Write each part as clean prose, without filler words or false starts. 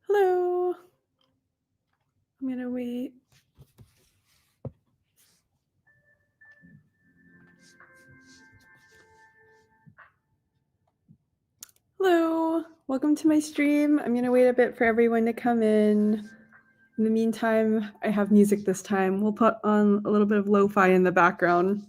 Hello. I'm gonna wait. Hello. Welcome to my stream. I'm gonna wait a bit for everyone to come in. In the meantime, I have music this time. We'll put on a little bit of lo-fi in the background.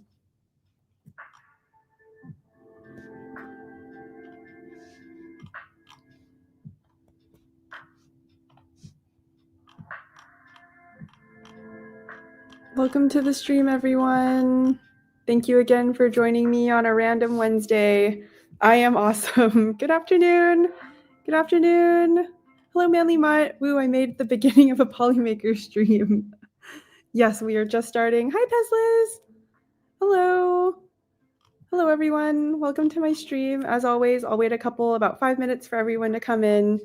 Welcome to the stream, everyone. Thank you again for joining me on a random Wednesday. I am awesome. Good afternoon. Good afternoon. Hello, Manly Mutt. Woo, I made the beginning of a Polymaker stream. Yes, we are just starting. Hi, Pesliz. Hello. Hello, everyone. Welcome to my stream. As always, I'll wait about 5 minutes for everyone to come in.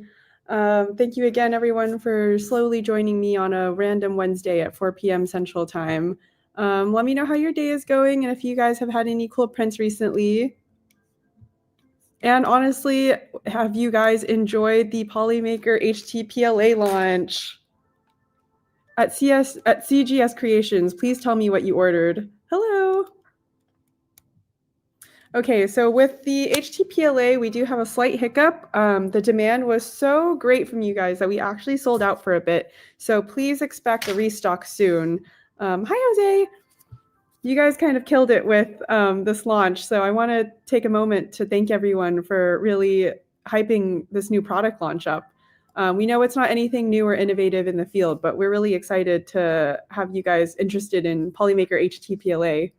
Thank you again, everyone, for slowly joining me on a random Wednesday at 4 p.m. Central Time. Let me know how your day is going and if you guys have had any cool prints recently. And honestly, have you guys enjoyed the Polymaker HTPLA launch? At CGS Creations, please tell me what you ordered. Hello. Okay, so with the HTPLA, we do have a slight hiccup. The demand was so great from you guys that we actually sold out for a bit. So please expect a restock soon. Hi, Jose. You guys kind of killed it with this launch. So I want to take a moment to thank everyone for really hyping this new product launch up. We know it's not anything new or innovative in the field, but we're really excited to have you guys interested in Polymaker HTPLA.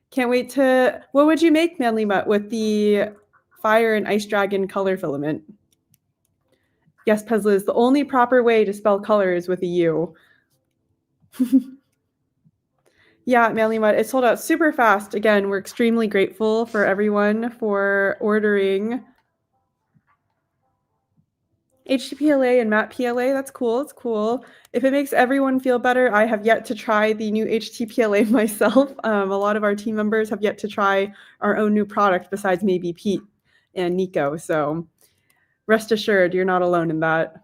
Can't wait to, what would you make, Manly Mutt, with the Fire and Ice Dragon color filament? Yes, Pesliz, the only proper way to spell color is with a U. Yeah, Manly Mutt, it sold out super fast. Again, we're extremely grateful for everyone for ordering HTPLA and matte PLA. That's cool. It's cool. If it makes everyone feel better, I have yet to try the new HTPLA myself. A lot of our team members have yet to try our own new product besides maybe Pete and Nico. So rest assured, you're not alone in that.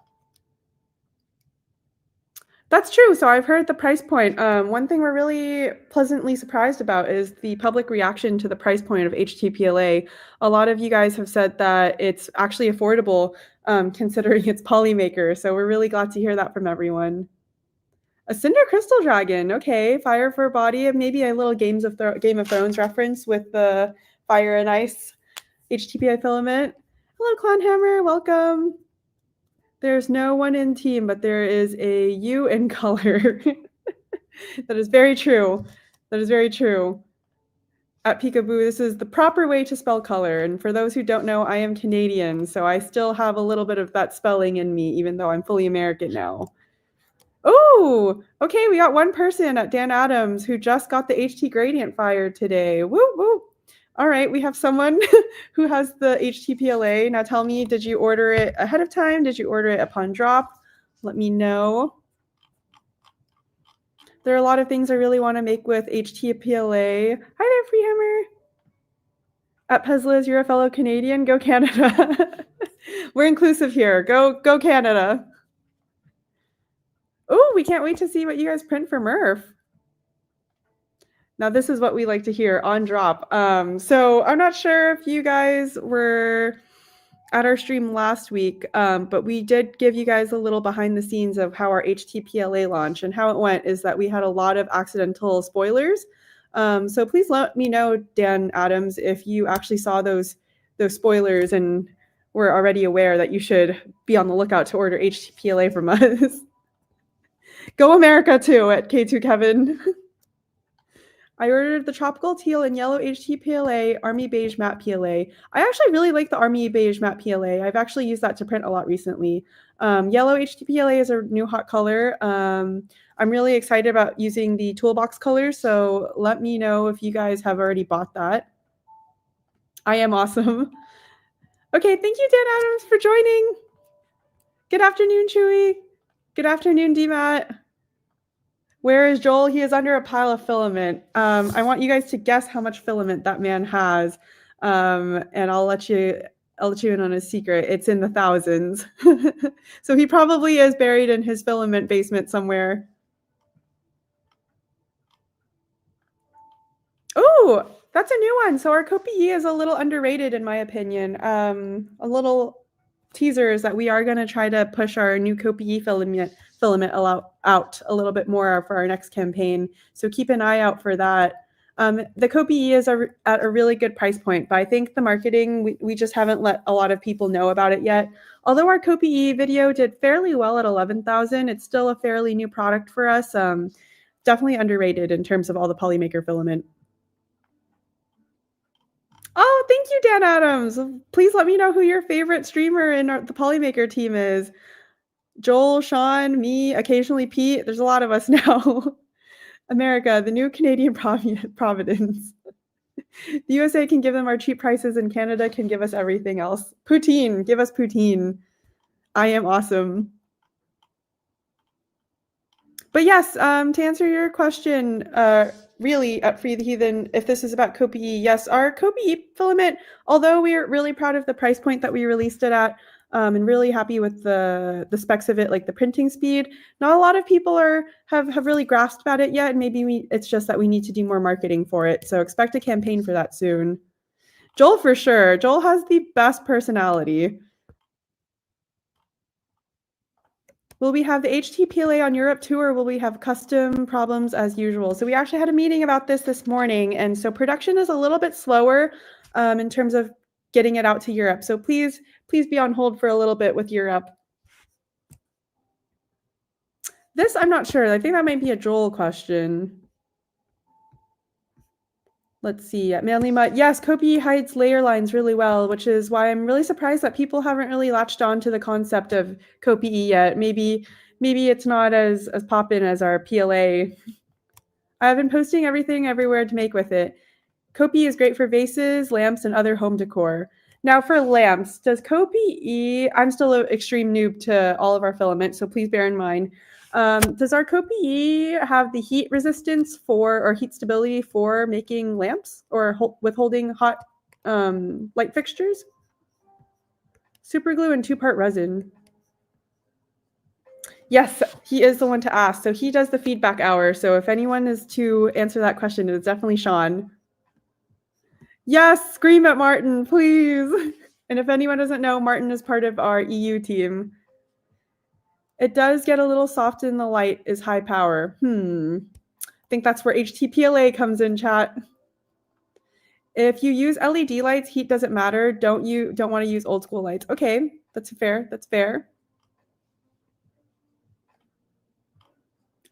That's true. So I've heard the price point. One thing we're really pleasantly surprised about is the public reaction to the price point of HTPLA. A lot of you guys have said that it's actually affordable considering it's Polymaker. So we're really glad to hear that from everyone. A Cinder Crystal Dragon. Okay, fire for a body. Maybe a little Game of Thrones reference with the fire and ice HTPI filament. Hello, Clownhammer. Welcome. There's no one in team, but there is a U in color. That is very true. That is very true. At Peekaboo, this is the proper way to spell color. And for those who don't know, I am Canadian, so I still have a little bit of that spelling in me, even though I'm fully American now. Oh, okay, we got one person at Dan Adams who just got the HT Gradient Fire today. Woo, woo. All right, we have someone who has the HTPLA. Now tell me, did you order it ahead of time? Did you order it upon drop? Let me know. There are a lot of things I really want to make with HTPLA. Hi there, Freehammer. At Pesliz, you're a fellow Canadian. Go Canada. We're inclusive here. Go Canada. Oh, we can't wait to see what you guys print for Murph. Now, this is what we like to hear on drop. So I'm not sure if you guys were at our stream last week, but we did give you guys a little behind the scenes of how our HTPLA launch and how it went is that we had a lot of accidental spoilers. So please let me know, Dan Adams, if you actually saw those spoilers and were already aware that you should be on the lookout to order HTPLA from us. Go America too at K2 Kevin. I ordered the tropical teal and yellow HT Army Beige Matte PLA. I actually really like the Army Beige Matte PLA. I've actually used that to print a lot recently. Yellow HT PLA is a new hot color. I'm really excited about using the toolbox colors, so let me know if you guys have already bought that. I am awesome. Okay, thank you, Dan Adams, for joining. Good afternoon, Chewy. Good afternoon, DMAT. Where is Joel? He is under a pile of filament. I want you guys to guess how much filament that man has, and I'll let you I'll chew in on a secret. It's in the thousands. So he probably is buried in his filament basement somewhere. Oh, that's a new one. So our Kopi is a little underrated in my opinion. A little teaser is that we are going to try to push our new Kopi filament out a little bit more for our next campaign. So keep an eye out for that. The Kopi is at a really good price point, but I think the marketing, we just haven't let a lot of people know about it yet. Although our Kopi video did fairly well at 11,000, it's still a fairly new product for us. Definitely underrated in terms of all the Polymaker filament. Oh, thank you, Dan Adams. Please let me know who your favorite streamer in the Polymaker team is. Joel, Sean, me, occasionally Pete. There's a lot of us now. America, the new Canadian Providence. The USA can give them our cheap prices, and Canada can give us everything else. Poutine, give us poutine. I am awesome. But yes, to answer your question, really, Free the Heathen, if this is about Kopi, yes, our Kopi filament, although we are really proud of the price point that we released it at, and really happy with the specs of it, like the printing speed, not a lot of people have really grasped at it yet, and maybe it's just that we need to do more marketing for it. So expect a campaign for that soon. Joel, for sure. Joel has the best personality. Will we have the HTPLA on Europe too, or will we have custom problems as usual? So we actually had a meeting about this morning, and so production is a little bit slower in terms of getting it out to Europe. So please be on hold for a little bit with Europe. This, I'm not sure. I think that might be a Joel question. Let's see. Manly Mutt. Yes, Kopi hides layer lines really well, which is why I'm really surprised that people haven't really latched on to the concept of Kopi yet. Maybe it's not as poppin' as our PLA. I've been posting everything everywhere to make with it. Kopi is great for vases, lamps, and other home decor. Now for lamps, does Kopi, I'm still an extreme noob to all of our filaments, so please bear in mind. Does our Kopi have the heat resistance or heat stability for making lamps or withholding hot light fixtures? Super glue and 2-part resin. Yes, he is the one to ask. So he does the feedback hour. So if anyone is to answer that question, it's definitely Sean. Yes, scream at Martin, please. And if anyone doesn't know, Martin is part of our EU team. It does get a little soft in the light is high power. I think that's where HTPLA comes in, chat. If you use LED lights, heat doesn't matter. Don't want to use old school lights. Okay, that's fair. That's fair.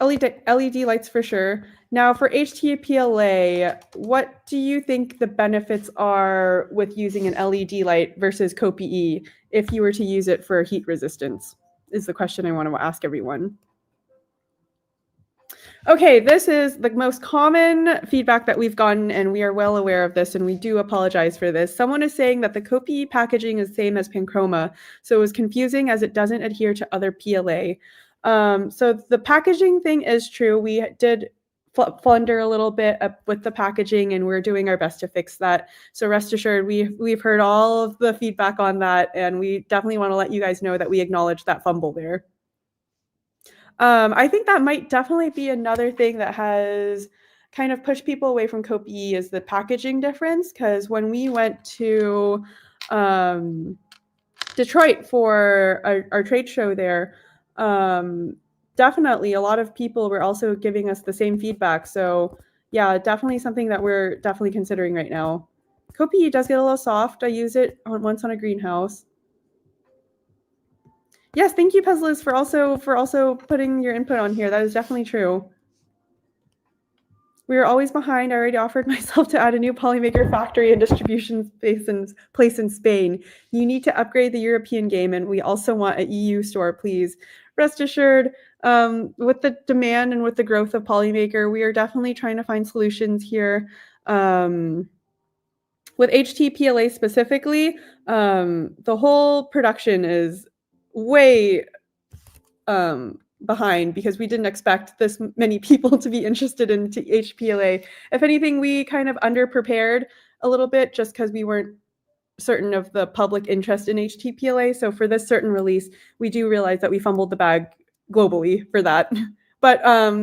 LED lights for sure. Now for HTPLA, what do you think the benefits are with using an LED light versus Kopi if you were to use it for heat resistance? Is the question I want to ask everyone. Okay, this is the most common feedback that we've gotten, and we are well aware of this, and we do apologize for this. Someone is saying that the Kopi packaging is the same as Panchroma, so it was confusing as it doesn't adhere to other PLA. So the packaging thing is true. We did flunder a little bit with the packaging, and we're doing our best to fix that. So rest assured, we've heard all of the feedback on that, and we definitely want to let you guys know that we acknowledge that fumble there. I think that might definitely be another thing that has kind of pushed people away from Kopi is the packaging difference. Because when we went to Detroit for our trade show there, definitely a lot of people were also giving us the same feedback. So yeah, definitely something that we're definitely considering right now. Kopi does get a little soft. I use it once on a greenhouse. Yes, thank you, Pezlis, for also putting your input on here. That is definitely true. We are always behind. I already offered myself to add a new Polymaker factory and distribution place in Spain. You need to upgrade the European game, and we also want an EU store, please. Rest assured, with the demand and with the growth of Polymaker, we are definitely trying to find solutions here. With HTPLA specifically, the whole production is way behind because we didn't expect this many people to be interested in HPLA. If anything, we kind of underprepared a little bit just because we weren't certain of the public interest in HTPLA. So for this certain release, we do realize that we fumbled the bag globally for that. But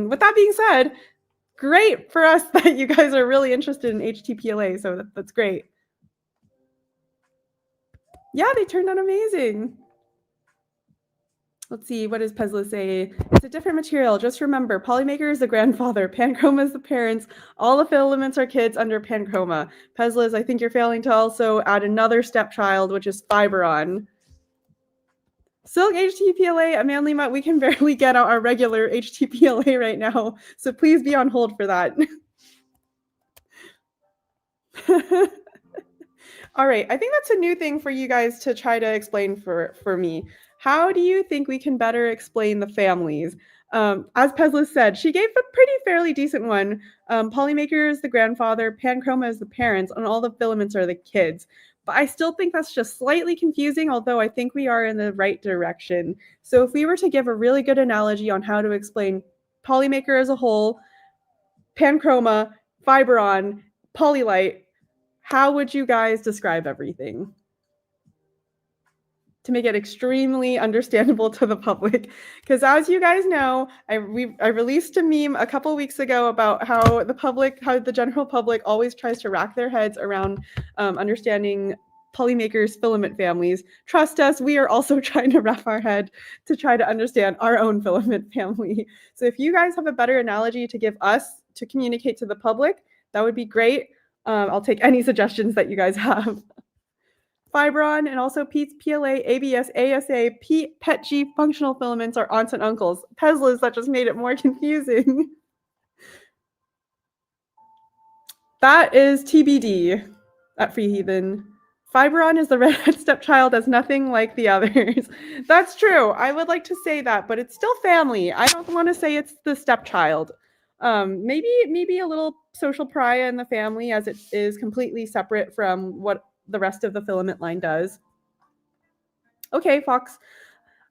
with that being said, great for us that you guys are really interested in HTPLA. So that's great. Yeah, they turned out amazing. Let's see, what does Pesla say? It's a different material. Just remember, Polymaker is the grandfather, Panchroma is the parents, all the filaments are kids under Panchroma. Peslas, I think you're failing to also add another stepchild, which is Fiberon. Silk HTPLA, Manly, we can barely get out our regular HTPLA right now, so please be on hold for that. All right, I think that's a new thing for you guys to try to explain for me. How do you think we can better explain the families? As Pesla said, she gave a pretty fairly decent one. Polymaker is the grandfather, Panchroma is the parents, and all the filaments are the kids. But I still think that's just slightly confusing, although I think we are in the right direction. So if we were to give a really good analogy on how to explain Polymaker as a whole, Panchroma, Fiberon, Polylite, how would you guys describe everything to make it extremely understandable to the public? Because as you guys know, I released a meme a couple weeks ago about how the general public always tries to rack their heads around understanding Polymaker's filament families. Trust us, we are also trying to wrap our head to try to understand our own filament family. So if you guys have a better analogy to give us to communicate to the public, that would be great. I'll take any suggestions that you guys have. Fiberon and also Pete's PLA, ABS, ASA, PETG functional filaments are aunts and uncles. Teslas, that just made it more confusing. That is TBD at Free Heathen. Fiberon is the redhead stepchild as nothing like the others. That's true. I would like to say that, but it's still family. I don't want to say it's the stepchild. Maybe a little social pariah in the family, as it is completely separate from what the rest of the filament line does. Okay, Fox.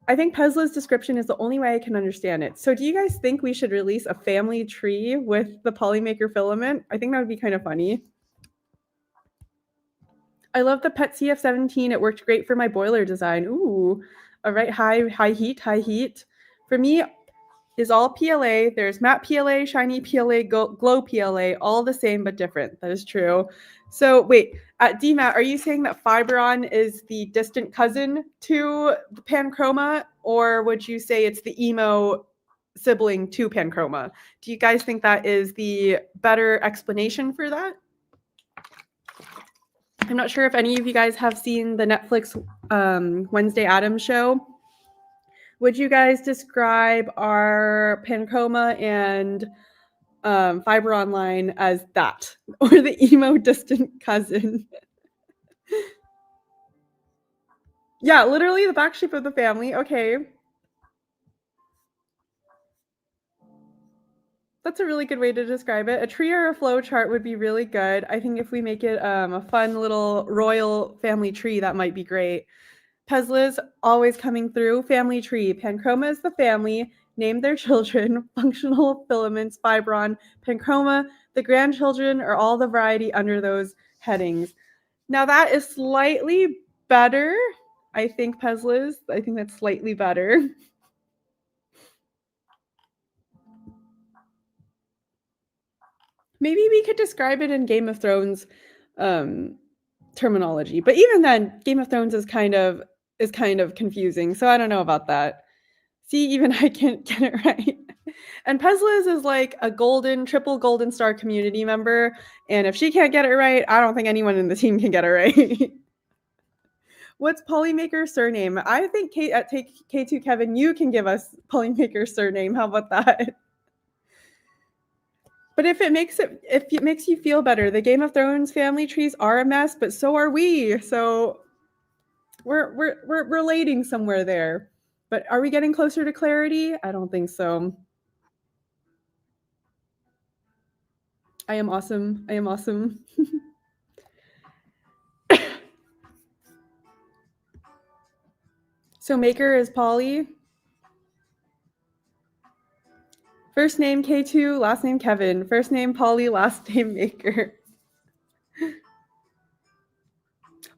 I think Pesla's description is the only way I can understand it. So do you guys think we should release a family tree with the Polymaker filament? I think that would be kind of funny. I love the PET CF17. It worked great for my boiler design. Ooh, all right, high heat. For me, is all PLA. There's matte PLA, shiny PLA, glow PLA, all the same but different. That is true. So wait, DMAT, are you saying that Fiberon is the distant cousin to the Panchroma, or would you say it's the emo sibling to Panchroma? Do you guys think that is the better explanation for that? I'm not sure if any of you guys have seen the Netflix Wednesday Addams show. Would you guys describe our Panchroma and Fiberon line as that, or the emo distant cousin? Yeah, literally the back sheep of the family. Okay. That's a really good way to describe it. A tree or a flow chart would be really good. I think if we make it a fun little royal family tree, that might be great. Peslas always coming through. Family tree. Panchroma is the family. Name their children. Functional filaments, Fiberon, Panchroma. The grandchildren are all the variety under those headings. Now that is slightly better. I think, Peslas. I think that's slightly better. Maybe we could describe it in Game of Thrones terminology, but even then, Game of Thrones is kind of confusing. So I don't know about that. See, even I can't get it right. And Peslas is like a triple golden star community member, and if she can't get it right, I don't think anyone in the team can get it right. What's Polymaker's surname? I think K2 Kevin, you can give us Polymaker's surname. How about that? But if it makes you feel better, the Game of Thrones family trees are a mess, but so are we. So we're relating somewhere there. But are we getting closer to clarity? I don't think so. I am awesome. So Maker is Polly. First name K2, last name Kevin. First name Polly, last name Maker.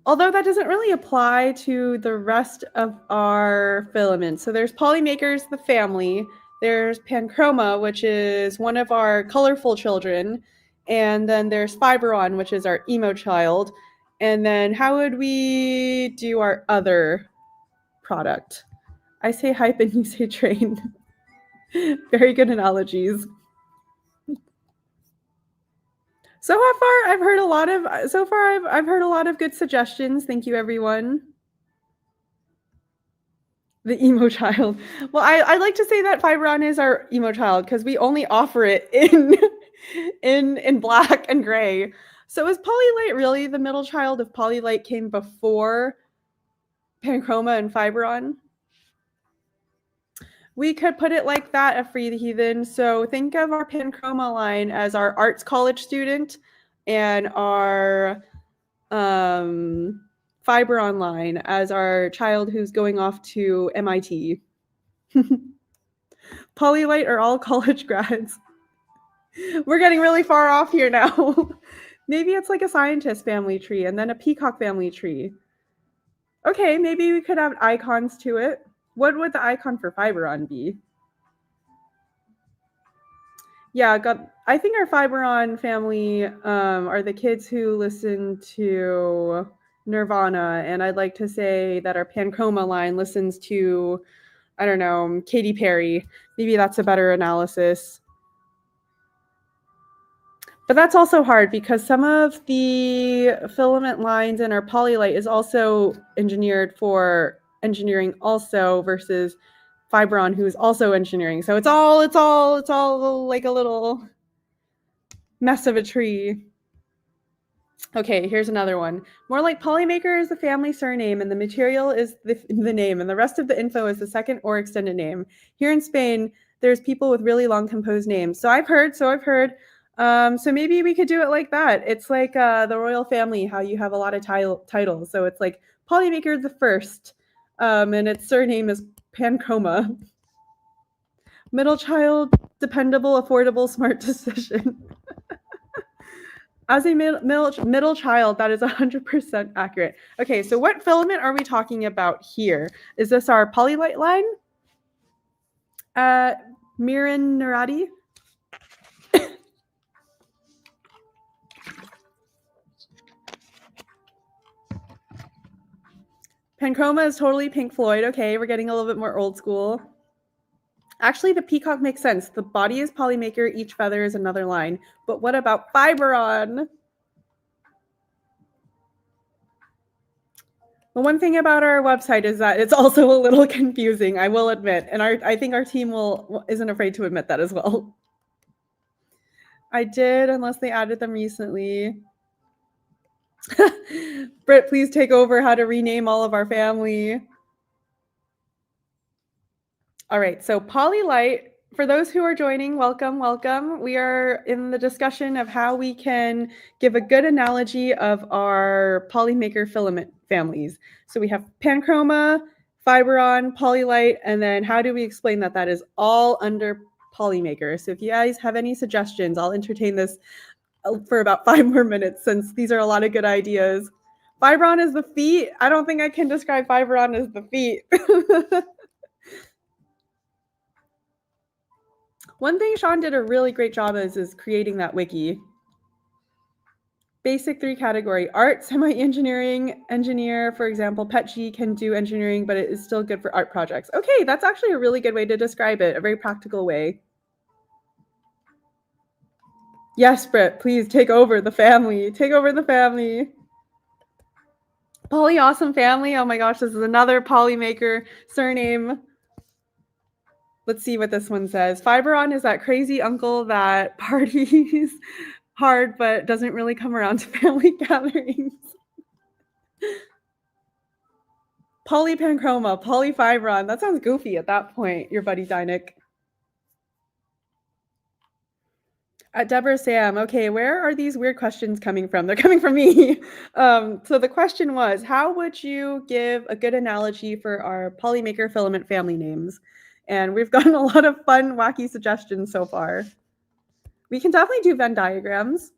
Although that doesn't really apply to the rest of our filaments. So there's Polymakers, the family. There's Panchroma, which is one of our colorful children. And then there's Fiberon, which is our emo child. And then how would we do our other product? I say hype and you say train. Very good analogies. So far, I've heard a lot of good suggestions. Thank you, everyone. The emo child. Well, I like to say that Fiberon is our emo child because we only offer it in black and gray. So is Polylite really the middle child if Polylite came before Panchroma and Fiberon? We could put it like that, a free the heathen. So think of our Panchroma line as our arts college student and our Fiberon line as our child who's going off to MIT. Polylite are all college grads. We're getting really far off here now. Maybe it's like a scientist family tree and then a peacock family tree. Okay, maybe we could have icons to it. What would the icon for Fiberon be? Yeah, I think our Fiberon family are the kids who listen to Nirvana, and I'd like to say that our Panchroma line listens to, I don't know, Katy Perry. Maybe that's a better analysis. But that's also hard because some of the filament lines in our Polylite is also engineered for engineering also versus Fiberon, who's also engineering. So it's all like a little mess of a tree. Okay, here's another one. More like Polymaker is the family surname and the material is the name and the rest of the info is the second or extended name. Here in Spain, there's people with really long composed names. So I've heard. So maybe we could do it like that. It's like the royal family, how you have a lot of titles. So it's like Polymaker the first, and its surname is Panchroma. Middle child, dependable, affordable, smart decision. As a middle child, that is 100% accurate. Okay, so what filament are we talking about here? Is this our Polylite line? Miran Narati? Panchroma is totally Pink Floyd. Okay, we're getting a little bit more old school. Actually, the peacock makes sense. The body is Polymaker, each feather is another line. But what about Fiberon? The one thing about our website is that it's also a little confusing, I will admit. And I think our team isn't afraid to admit that as well. I did, unless they added them recently. Britt, please take over how to rename all of our family. All right, so Polylite, for those who are joining, welcome, welcome. We are in the discussion of how we can give a good analogy of our Polymaker filament families. So we have Panchroma, Fiberon, Polylite, and then how do we explain that that is all under Polymaker? So if you guys have any suggestions, I'll entertain this for about 5 more minutes since these are a lot of good ideas. Fiberon is the feet. I don't think I can describe Fiberon as the feet. One thing Sean did a really great job is creating that wiki. Basic 3 category: art, semi-engineering, engineer. For example, PetG can do engineering, but it is still good for art projects. Okay, that's actually a really good way to describe it, a very practical way. Yes, Britt, please take over the family. Take over the family. Poly Awesome Family. Oh my gosh, this is another Polymaker surname. Let's see what this one says. Fiberon is that crazy uncle that parties hard but doesn't really come around to family gatherings. Polypanchroma, Polyfiberon. That sounds goofy at that point, your buddy Dynick. At Deborah Sam, okay, where are these weird questions coming from? They're coming from me. So the question was, how would you give a good analogy for our Polymaker filament family names? And we've gotten a lot of fun, wacky suggestions so far. We can definitely do Venn diagrams.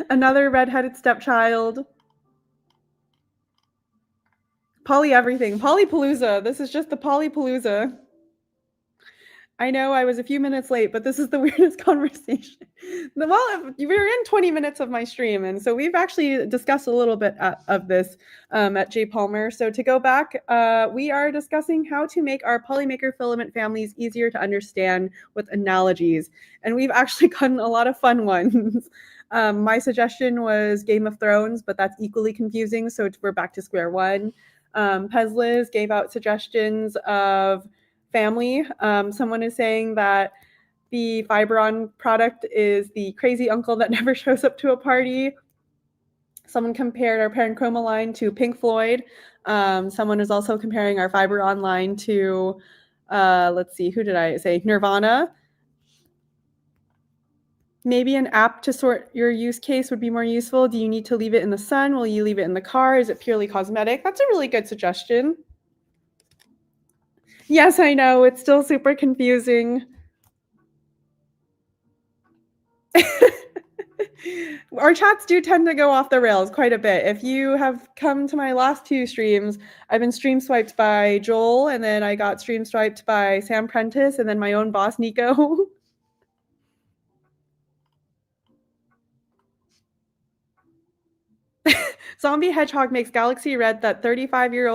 Another redheaded stepchild. Poly everything. Polypalooza. This is just the Polypalooza. I know I was a few minutes late, but this is the weirdest conversation. Well, we're in 20 minutes of my stream, and so we've actually discussed a little bit of this at J. Palmer. So to go back, we are discussing how to make our Polymaker filament families easier to understand with analogies, and we've actually gotten a lot of fun ones. My suggestion was Game of Thrones, but that's equally confusing, so we're back to square one. Pezliz gave out suggestions of family. Someone is saying that the Fiberon product is the crazy uncle that never shows up to a party. Someone compared our Paranchroma line to Pink Floyd. Someone is also comparing our Fiberon line to, let's see, who did I say? Nirvana. Maybe an app to sort your use case would be more useful. Do you need to leave it in the sun? Will you leave it in the car? Is it purely cosmetic? That's a really good suggestion. Yes, I know. It's still super confusing. Our chats do tend to go off the rails quite a bit. If you have come to my last two streams, I've been stream swiped by Joel, and then I got stream swiped by Sam Prentice, and then my own boss, Nico. Zombie Hedgehog makes Galaxy Red that 35-year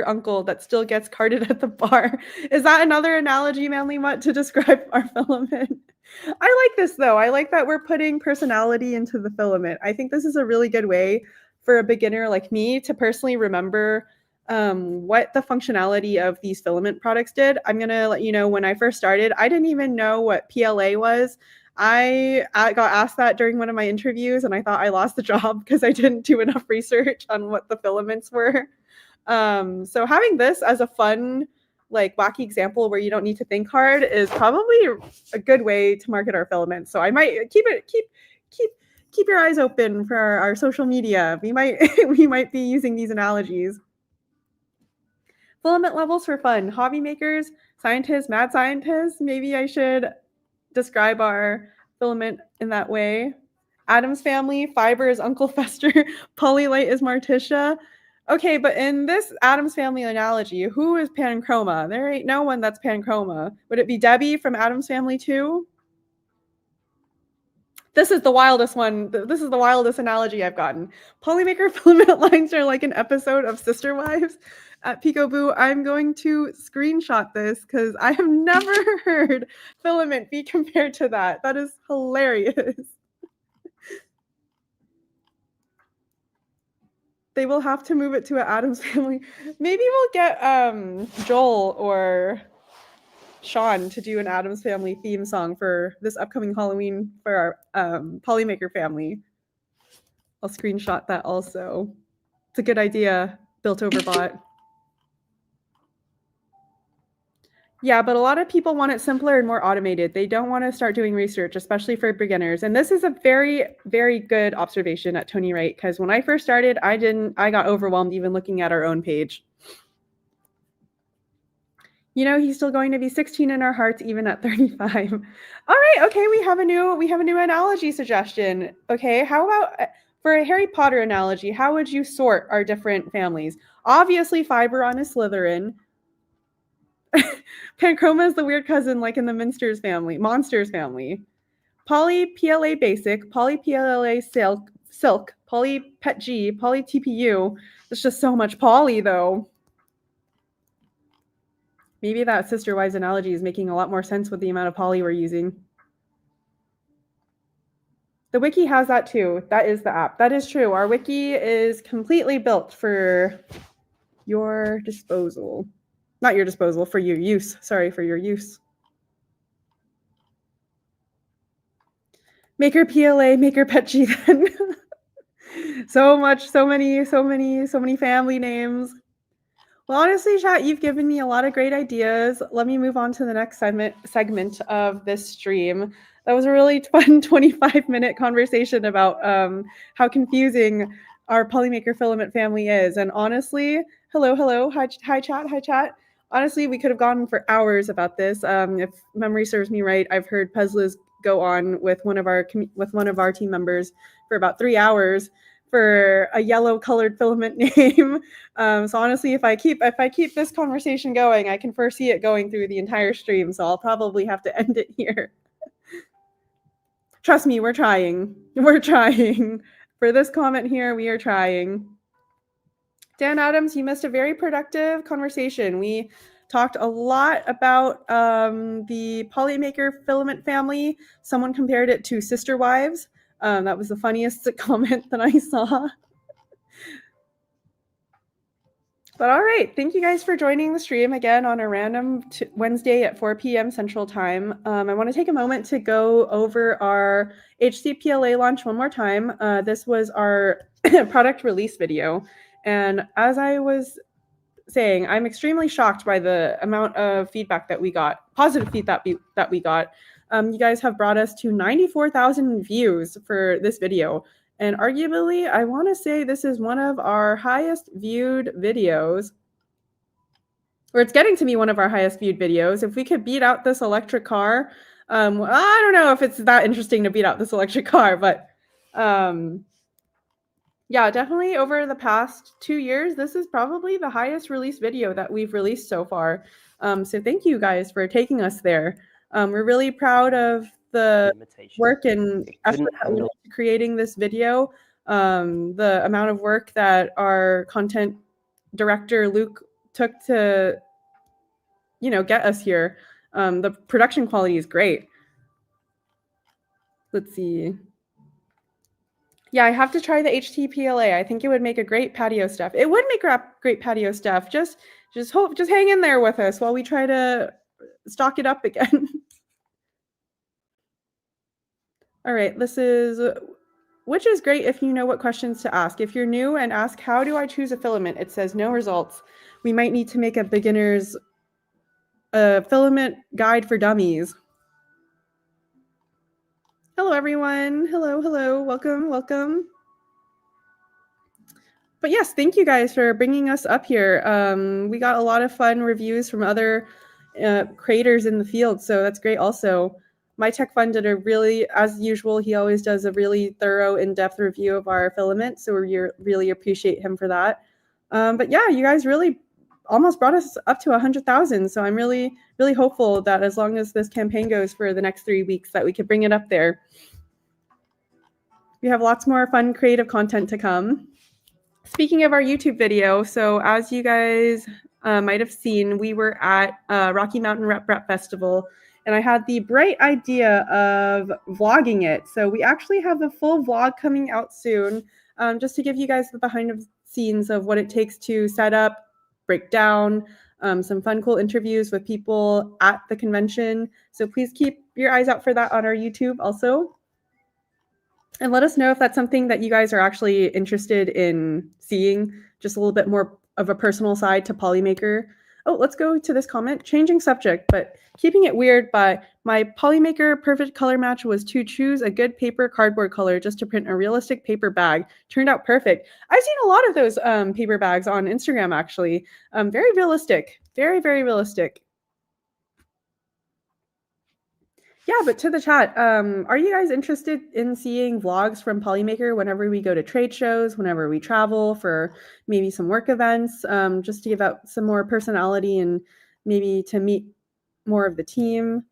uncle that still gets carded at the bar. Is that another analogy, Manly Mutt, to describe our filament? I like this though. I like that we're putting personality into the filament. I think this is a really good way for a beginner like me to personally remember what the functionality of these filament products did. I'm going to let you know, when I first started, I didn't even know what PLA was. I got asked that during one of my interviews, and I thought I lost the job because I didn't do enough research on what the filaments were. So having this as a fun, like, wacky example where you don't need to think hard is probably a good way to market our filaments. So I might keep your eyes open for our social media. We might be using these analogies. Filament levels for fun. Hobby makers, scientists, mad scientists. Maybe I should describe our filament in that way. Adam's family, fiber is Uncle Fester, Polylite is Marticia. Okay, but in this Adam's family analogy, who is Panchroma? There ain't no one that's Panchroma. Would it be Debbie from Adam's family too? This is the wildest one. This is the wildest analogy I've gotten. Polymaker filament lines are like an episode of Sister Wives. At Peekaboo, I'm going to screenshot this because I have never heard filament be compared to that. That is hilarious. They will have to move it to an Adam's family. Maybe we'll get Joel or Sean to do an Adam's Family theme song for this upcoming Halloween for our Polymaker family. I'll screenshot that also. It's a good idea, built over bot. Yeah, but a lot of people want it simpler and more automated. They don't want to start doing research, especially for beginners. And this is a very, very good observation at Tony Wright, because when I first started, I got overwhelmed even looking at our own page. You know, he's still going to be 16 in our hearts, even at 35. All right, okay, we have a new analogy suggestion. Okay, how about for a Harry Potter analogy, how would you sort our different families? Obviously, Fiberon is Slytherin. Panchroma is the weird cousin, like in the Monsters family. Poly PLA basic, Poly PLA silk, Poly Pet G, Poly TPU. There's just so much poly though. Maybe that Sister Wives analogy is making a lot more sense with the amount of poly we're using. The wiki has that too. That is the app. That is true. Our wiki is completely built for your disposal. Not your disposal, for your use. Sorry, for your use. Maker PLA, Maker Pet G then. So many family names. Well, honestly, chat, you've given me a lot of great ideas. Let me move on to the next segment of this stream. That was a really fun 25-minute conversation about how confusing our Polymaker filament family is. And honestly, hello, hi chat. Honestly, we could have gone for hours about this. If memory serves me right, I've heard Pezliz go on with one of our team members for about 3 hours for a yellow colored filament name. So honestly, if I keep this conversation going, I can foresee it going through the entire stream. So I'll probably have to end it here. Trust me, we're trying. We're trying. For this comment here, we are trying. Dan Adams, you missed a very productive conversation. We talked a lot about the Polymaker filament family. Someone compared it to sister wives. That was the funniest comment that I saw. But all right, thank you guys for joining the stream again on a random Wednesday at 4 p.m. Central Time. I want to take a moment to go over our HCPLA launch one more time. This was our product release video. And as I was saying, I'm extremely shocked by the amount of feedback that we got, positive feedback that we got. You guys have brought us to 94,000 views for this video. And arguably, I want to say this is one of our highest viewed videos, or it's getting to be one of our highest viewed videos. If we could beat out this electric car, I don't know if it's that interesting to beat out this electric car, but yeah, definitely over the past 2 years, this is probably the highest release video that we've released so far. So thank you guys for taking us there. We're really proud of the work and effort that went into creating this video. The amount of work that our content director, Luke, took to, get us here. The production quality is great. Let's see. Yeah, I have to try the HTPLA. I think it would make a great patio stuff. It would make great patio stuff. Just hang in there with us while we try to stock it up again. All right, which is great if you know what questions to ask. If you're new and ask, how do I choose a filament? It says no results. We might need to make a beginner's filament guide for dummies. Hello, everyone. Hello. Welcome. But yes, thank you guys for bringing us up here. We got a lot of fun reviews from other creators in the field, so that's great also. My Tech Fund did as usual, he always does a really thorough, in-depth review of our filament, so we really appreciate him for that. But yeah, you guys really almost brought us up to 100,000, so I'm really, really hopeful that as long as this campaign goes for the next 3 weeks, that we could bring it up there. We have lots more fun, creative content to come. Speaking of our YouTube video, so as you guys might have seen, we were at Rocky Mountain Rep Festival, and I had the bright idea of vlogging it. So we actually have a full vlog coming out soon, just to give you guys the behind the scenes of what it takes to set up, break down, some fun, cool interviews with people at the convention. So please keep your eyes out for that on our YouTube also. And let us know if that's something that you guys are actually interested in seeing, just a little bit more of a personal side to Polymaker. Oh, let's go to this comment. Changing subject, but keeping it weird, but my Polymaker perfect color match was to choose a good paper cardboard color just to print a realistic paper bag. Turned out perfect. I've seen a lot of those paper bags on Instagram, actually. Very realistic. Very, very realistic. Yeah, but to the chat, are you guys interested in seeing vlogs from Polymaker whenever we go to trade shows, whenever we travel for maybe some work events, just to give out some more personality and maybe to meet more of the team?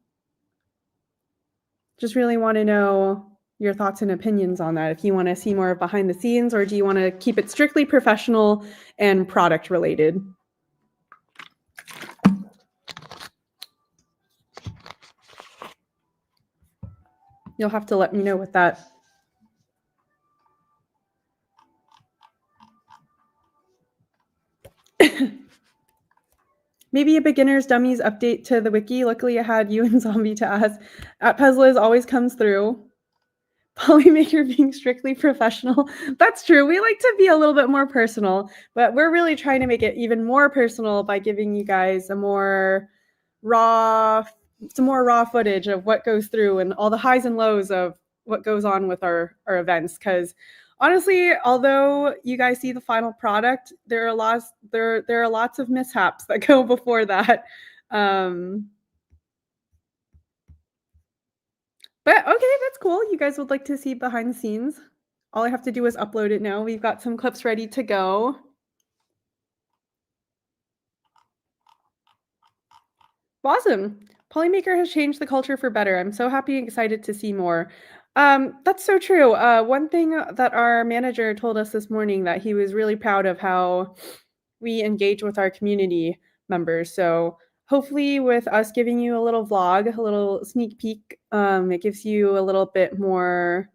Just really want to know your thoughts and opinions on that. If you want to see more behind the scenes, or do you want to keep it strictly professional and product related? You'll have to let me know with that. Maybe a beginner's dummies update to the wiki. Luckily, I had you and Zombie to ask. At Pezliz always comes through. Polymaker being strictly professional. That's true. We like to be a little bit more personal, but we're really trying to make it even more personal by giving you guys some more raw footage of what goes through and all the highs and lows of what goes on with our events. Because honestly, although you guys see the final product, there are lots of mishaps that go before that. But But okay, that's cool. You guys would like to see behind the scenes. All I have to do is upload it now. We've got some clips ready to go. Awesome. Polymaker has changed the culture for better. I'm so happy and excited to see more. That's so true. One thing that our manager told us this morning that he was really proud of how we engage with our community members. So hopefully with us giving you a little vlog, a little sneak peek, it gives you a little bit more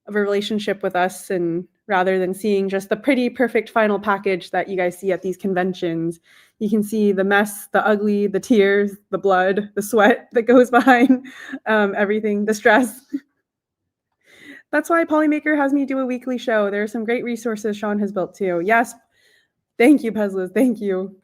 of a relationship with us, and rather than seeing just the pretty perfect final package that you guys see at these conventions, you can see the mess, the ugly, the tears, the blood, the sweat that goes behind everything, the stress. That's why Polymaker has me do a weekly show. There are some great resources Sean has built too. Yes, thank you, Pezlas, thank you.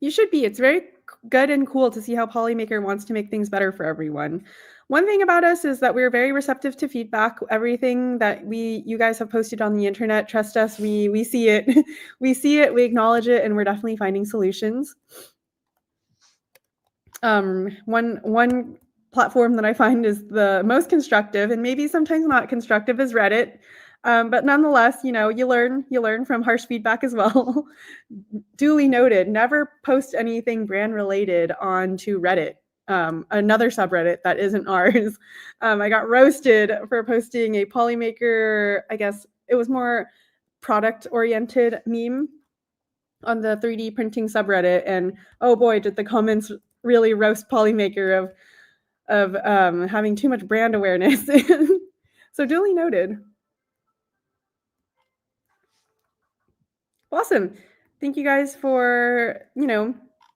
You should be. It's very good and cool to see how Polymaker wants to make things better for everyone. One thing about us is that we're very receptive to feedback. Everything that you guys have posted on the internet, trust us, we see it. We see it, we acknowledge it, and we're definitely finding solutions. One platform that I find is the most constructive, and maybe sometimes not constructive, is Reddit. But nonetheless, you learn from harsh feedback as well. Duly noted, never post anything brand related onto Reddit, another subreddit that isn't ours. I got roasted for posting a Polymaker, I guess it was more product oriented meme on the 3D printing subreddit, and oh boy, did the comments really roast Polymaker of having too much brand awareness. So duly noted. Awesome. Thank you guys for,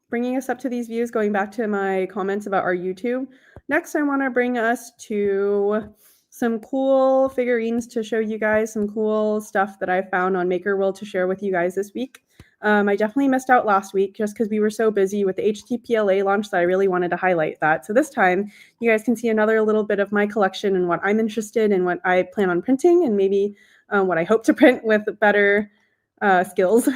bringing us up to these views, going back to my comments about our YouTube. Next, I want to bring us to some cool figurines to show you guys, some cool stuff that I found on MakerWorld to share with you guys this week. I definitely missed out last week just because we were so busy with the HTPLA launch that I really wanted to highlight that. So this time, you guys can see another little bit of my collection and what I'm interested in, what I plan on printing, and maybe what I hope to print with better skills.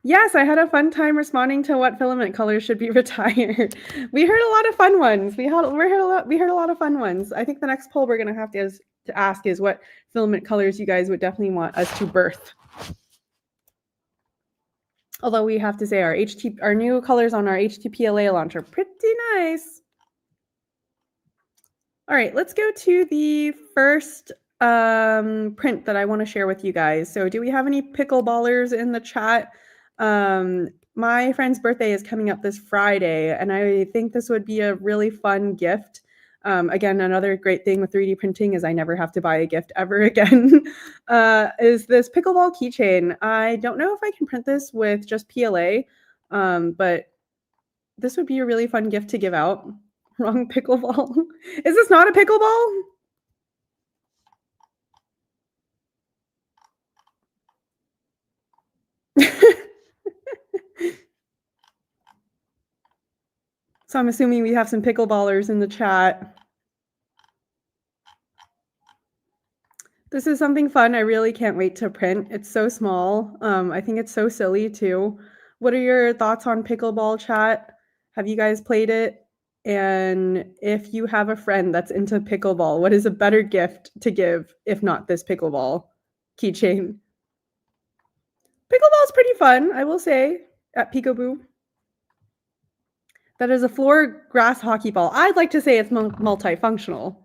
Yes, I had a fun time responding to what filament colors should be retired. We heard a lot of fun ones. We heard a lot of fun ones. I think the next poll we're going to have to ask is what filament colors you guys would definitely want us to birth. Although we have to say our new colors on our HTPLA launch are pretty nice. All right, let's go to the first print that I want to share with you guys. So do we have any pickleballers in the chat? My friend's birthday is coming up this Friday, and I think this would be a really fun gift. Again, another great thing with 3D printing is I never have to buy a gift ever again, is this pickleball keychain. I don't know if I can print this with just PLA, but this would be a really fun gift to give out. Wrong pickleball. Is this not a pickleball? So I'm assuming we have some pickleballers in the chat. This is something fun. I really can't wait to print. It's so small. I think it's so silly too. What are your thoughts on pickleball, chat? Have you guys played it? And if you have a friend that's into pickleball, what is a better gift to give if not this pickleball keychain? Pickleball is pretty fun, I will say, at Peekaboo. That is a floor grass hockey ball. I'd like to say it's multifunctional.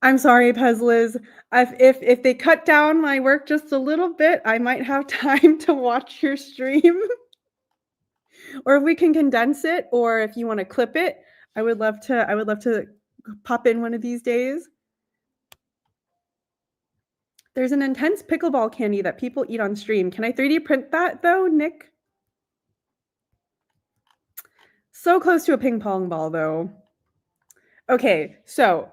I'm sorry, Pezliz. If they cut down my work just a little bit, I might have time to watch your stream. Or if we can condense it, or if you want to clip it, I would love to pop in one of these days. There's an intense pickleball candy that people eat on stream. Can I 3D print that though, Nick? So close to a ping pong ball though. Okay, so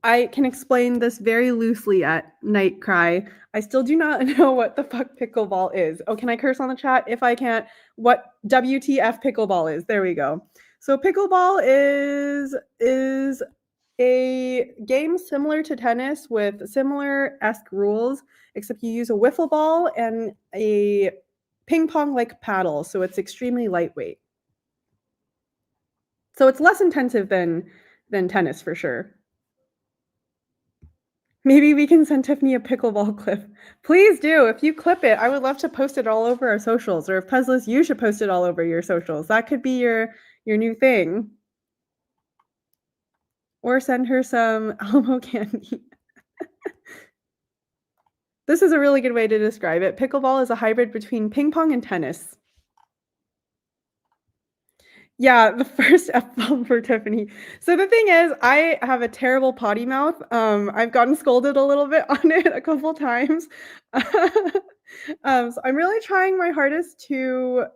I can explain this very loosely at Night Cry. I still do not know what the fuck pickleball is. Oh, can I curse on the chat? If I can't, what WTF pickleball is? There we go. So pickleball is a game similar to tennis with similar-esque rules, except you use a wiffle ball and a ping pong-like paddle, so it's extremely lightweight. So it's less intensive than tennis for sure. Maybe we can send Tiffany a pickleball clip. Please do. If you clip it, I would love to post it all over our socials. Or if Puzzlers, you should post it all over your socials. That could be your new thing. Or send her some Alamo candy. This is a really good way to describe it. Pickleball is a hybrid between ping pong and tennis. Yeah, the first F-bomb for Tiffany. So the thing is, I have a terrible potty mouth. I've gotten scolded a little bit on it a couple times. So I'm really trying my hardest to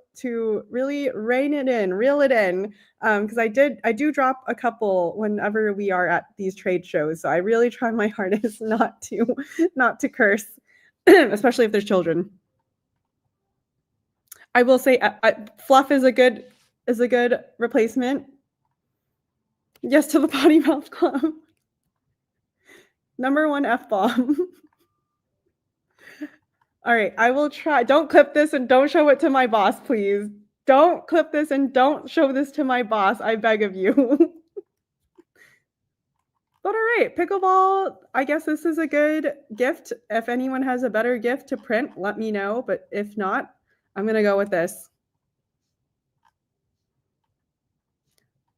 really rein it in, reel it in, because I do drop a couple whenever we are at these trade shows. So I really try my hardest not to curse, especially if there's children. I will say fluff is a good replacement. Yes to the potty mouth club. Number 1 F-bomb. All right, I will try. Don't clip this and don't show it to my boss, please. Don't clip this and don't show this to my boss. I beg of you. But all right, pickleball, I guess this is a good gift. If anyone has a better gift to print, let me know. But if not, I'm going to go with this.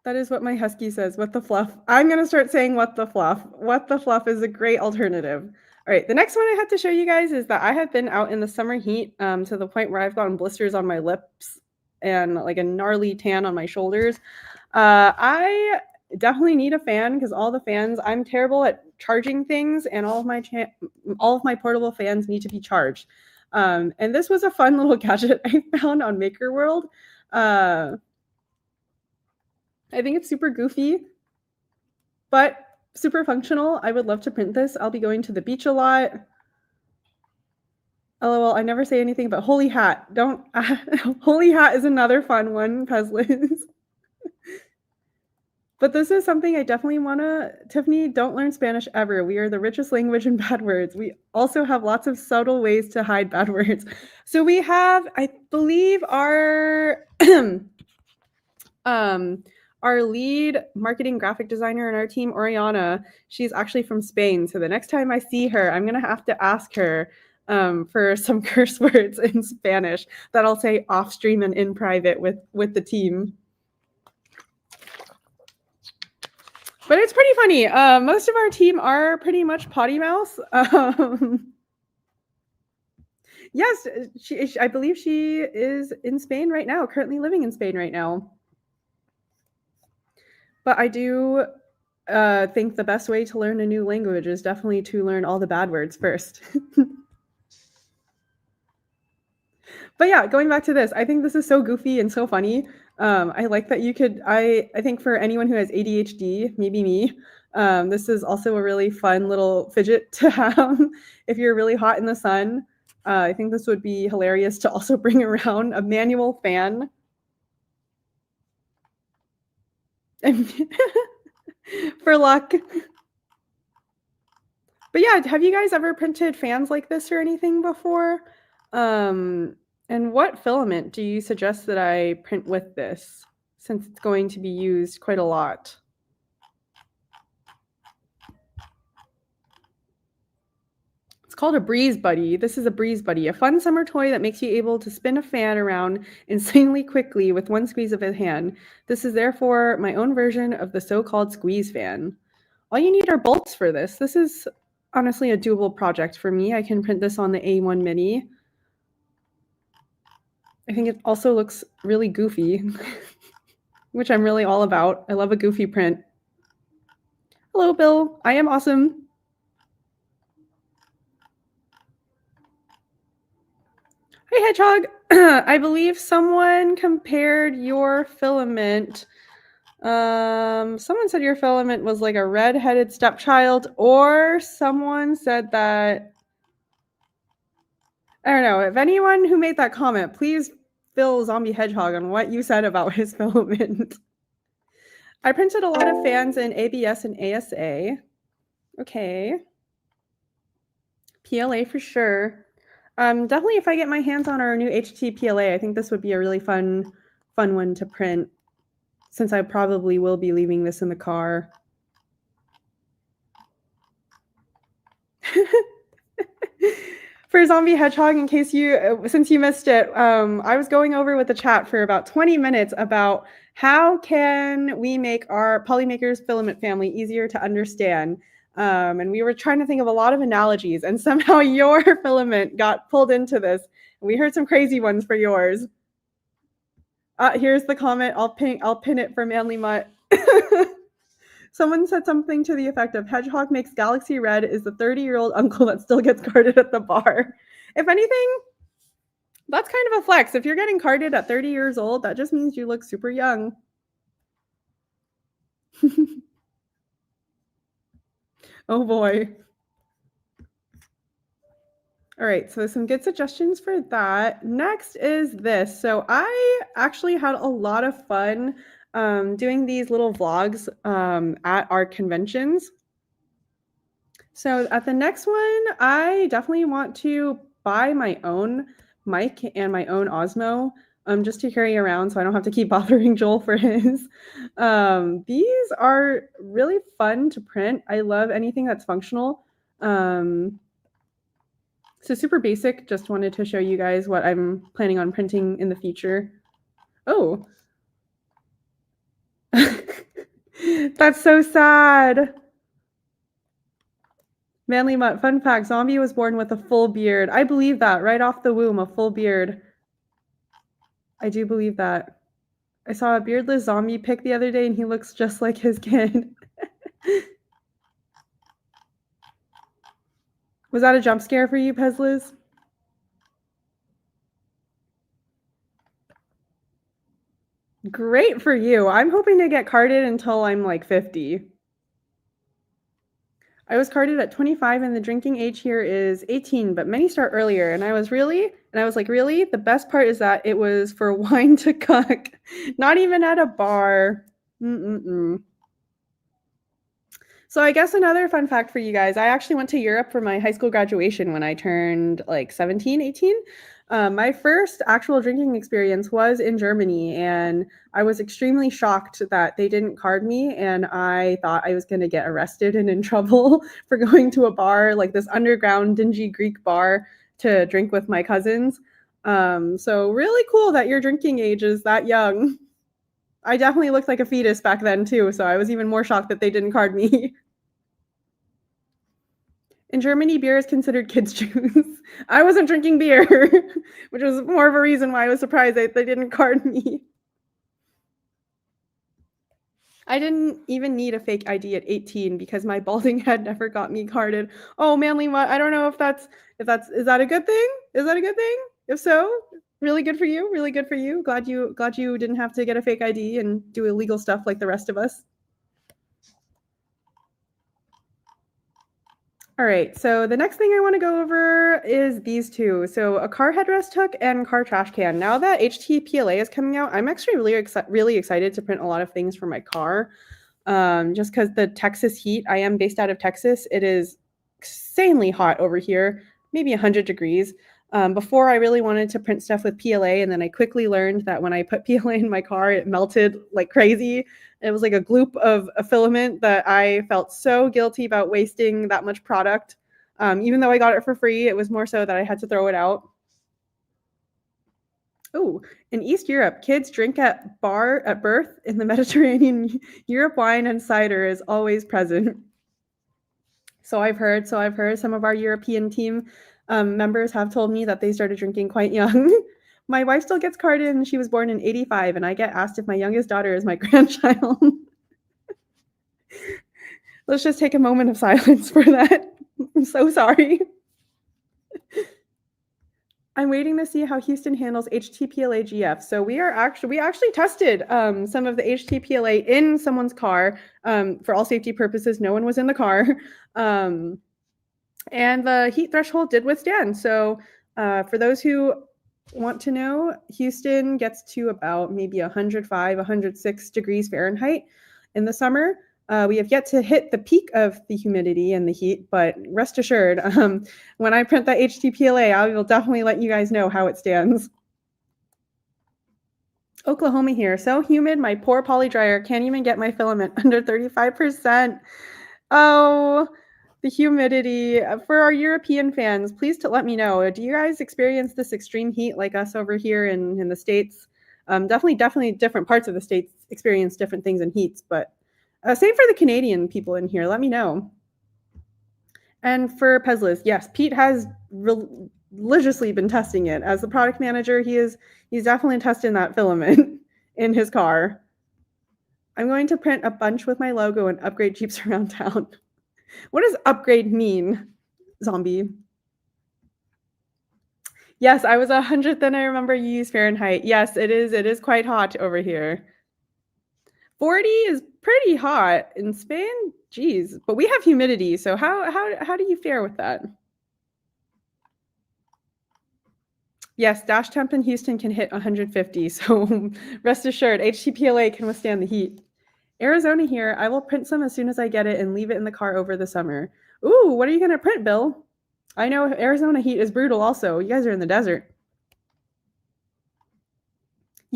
That is what my husky says. What the fluff? I'm going to start saying what the fluff. What the fluff is a great alternative. All right, the next one I have to show you guys is that I have been out in the summer heat to the point where I've gotten blisters on my lips and like a gnarly tan on my shoulders. I definitely need a fan because all the fans, I'm terrible at charging things, and all of my portable fans need to be charged. And this was a fun little gadget I found on MakerWorld. I think it's super goofy, but super functional. I would love to print this. I'll be going to the beach a lot. LOL, I never say anything but holy hat. Don't holy hat is another fun one, Puzzlers. But this is something I definitely want to. Tiffany, don't learn Spanish ever. We are the richest language in bad words. We also have lots of subtle ways to hide bad words. So we have, I believe, our our lead marketing graphic designer in our team, Oriana. She's actually from Spain. So the next time I see her, I'm going to have to ask her for some curse words in Spanish that I'll say off stream and in private with the team. But it's pretty funny. Most of our team are pretty much potty mouth. Yes, I believe she is in Spain right now, currently living in Spain right now. But I do think the best way to learn a new language is definitely to learn all the bad words first. But yeah, going back to this, I think this is so goofy and so funny. I like that you could, I think for anyone who has ADHD, maybe me, this is also a really fun little fidget to have if you're really hot in the sun. I think this would be hilarious to also bring around a manual fan. For luck. But yeah, have you guys ever printed fans like this or anything before? And what filament do you suggest that I print with this, since it's going to be used quite a lot? It's called a Breeze Buddy. This is a Breeze Buddy, a fun summer toy that makes you able to spin a fan around insanely quickly with one squeeze of a hand. This is therefore my own version of the so-called squeeze fan. All you need are bolts for this. This is honestly a doable project for me. I can print this on the A1 Mini. I think it also looks really goofy, which I'm really all about. I love a goofy print. Hello, Bill. I am awesome. Hey, Hedgehog. I believe someone compared your filament. Someone said your filament was like a red-headed stepchild, or someone said that, I don't know. If anyone who made that comment, please fill Zombie Hedgehog on what you said about his filament. I printed a lot of fans in ABS and ASA. Okay. PLA for sure. Definitely if I get my hands on our new HT PLA, I think this would be a really fun one to print. since I probably will be leaving this in the car. For Zombie Hedgehog, in case since you missed it, I was going over with the chat for about 20 minutes about how can we make our Polymaker's filament family easier to understand. And we were trying to think of a lot of analogies, and somehow your filament got pulled into this. We heard some crazy ones for yours. Here's the comment. I'll pin it for Manly Mutt. Someone said something to the effect of Hedgehog makes Galaxy Red is the 30-year-old uncle that still gets carded at the bar. If anything, that's kind of a flex. If you're getting carded at 30 years old, that just means you look super young. Oh boy. All right, so some good suggestions for that. Next is this. So I actually had a lot of fun doing these little vlogs at our conventions. So at the next one, I definitely want to buy my own mic and my own Osmo just to carry around so I don't have to keep bothering Joel for his. These are really fun to print. I love anything that's functional. So super basic, just wanted to show you guys what I'm planning on printing in the future. Oh. That's so sad. Manly Mutt, fun fact, Zombie was born with a full beard. I believe that, right off the womb, a full beard. I do believe that. I saw a beardless Zombie pic the other day and he looks just like his kid. Was that a jump scare for you, Pezliz? Great for you. I'm hoping to get carded until I'm like 50. I was carded at 25 and the drinking age here is 18, but many start earlier. And I was like, really? The best part is that it was for wine to cook, not even at a bar. So I guess another fun fact for you guys, I actually went to Europe for my high school graduation when I turned like 17, 18. My first actual drinking experience was in Germany, and I was extremely shocked that they didn't card me, and I thought I was going to get arrested and in trouble for going to a bar, like this underground dingy Greek bar, to drink with my cousins. So really cool that your drinking age is that young. I definitely looked like a fetus back then too, so I was even more shocked that they didn't card me. In Germany, beer is considered kids' juice. I wasn't drinking beer, which was more of a reason why I was surprised that they didn't card me. I didn't even need a fake ID at 18 because my balding head never got me carded. Oh, Manly Mutt, I don't know if that's is that a good thing? Is that a good thing? If so, really good for you. Really good for you. Glad you didn't have to get a fake ID and do illegal stuff like the rest of us. All right, so the next thing I want to go over is these two. So a car headrest hook and car trash can. Now that HTPLA is coming out, I'm actually really excited to print a lot of things for my car. Just because the Texas heat, I am based out of Texas. It is insanely hot over here, maybe 100 degrees. Before I really wanted to print stuff with PLA, and then I quickly learned that when I put PLA in my car, it melted like crazy. It was like a gloop of a filament that I felt so guilty about wasting that much product. Even though I got it for free, it was more so that I had to throw it out. Oh, in East Europe, kids drink at birth. In the Mediterranean, Europe wine and cider is always present. So I've heard some of our European team members have told me that they started drinking quite young. My wife still gets carded and she was born in 85, and I get asked if my youngest daughter is my grandchild. Let's just take a moment of silence for that. I'm so sorry. I'm waiting to see how Houston handles HTPLA GF. So we actually tested some of the HTPLA in someone's car for all safety purposes. No one was in the car. And the heat threshold did withstand. So for those who want to know, Houston gets to about maybe 105, 106 degrees Fahrenheit in the summer. We have yet to hit the peak of the humidity and the heat, but rest assured, when I print that HTPLA, I will definitely let you guys know how it stands. Oklahoma here. So humid, my poor poly dryer can't even get my filament under 35%. Oh, the humidity. For our European fans, please let me know. Do you guys experience this extreme heat like us over here in the States? Definitely different parts of the States experience different things in heats, but same for the Canadian people in here. Let me know. And for Pezlis, yes, Pete has religiously been testing it. As the product manager, he's definitely testing that filament in his car. I'm going to print a bunch with my logo and upgrade Jeeps around town. What does upgrade mean, zombie? Yes, I was 100th and I remember you use Fahrenheit. Yes, it is quite hot over here. 40 is pretty hot in Spain. Geez, but we have humidity. So how do you fare with that? Yes, dash temp in Houston can hit 150. So rest assured, HTPLA can withstand the heat. Arizona here. I will print some as soon as I get it and leave it in the car over the summer. Ooh, what are you going to print, Bill? I know Arizona heat is brutal also. You guys are in the desert.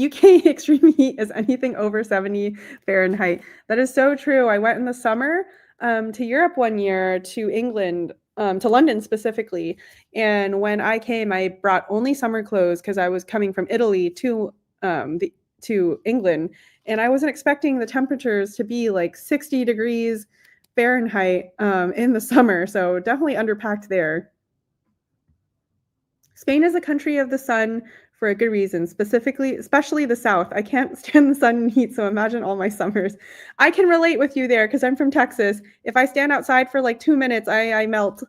UK extreme heat is anything over 70 Fahrenheit. That is so true. I went in the summer to Europe one year, to England, to London specifically. And when I came, I brought only summer clothes because I was coming from Italy to England. And I wasn't expecting the temperatures to be like 60 degrees Fahrenheit in the summer. So definitely underpacked there. Spain is a country of the sun for a good reason, especially the South. I can't stand the sun and heat, so imagine all my summers. I can relate with you there because I'm from Texas. If I stand outside for like 2 minutes, I melt.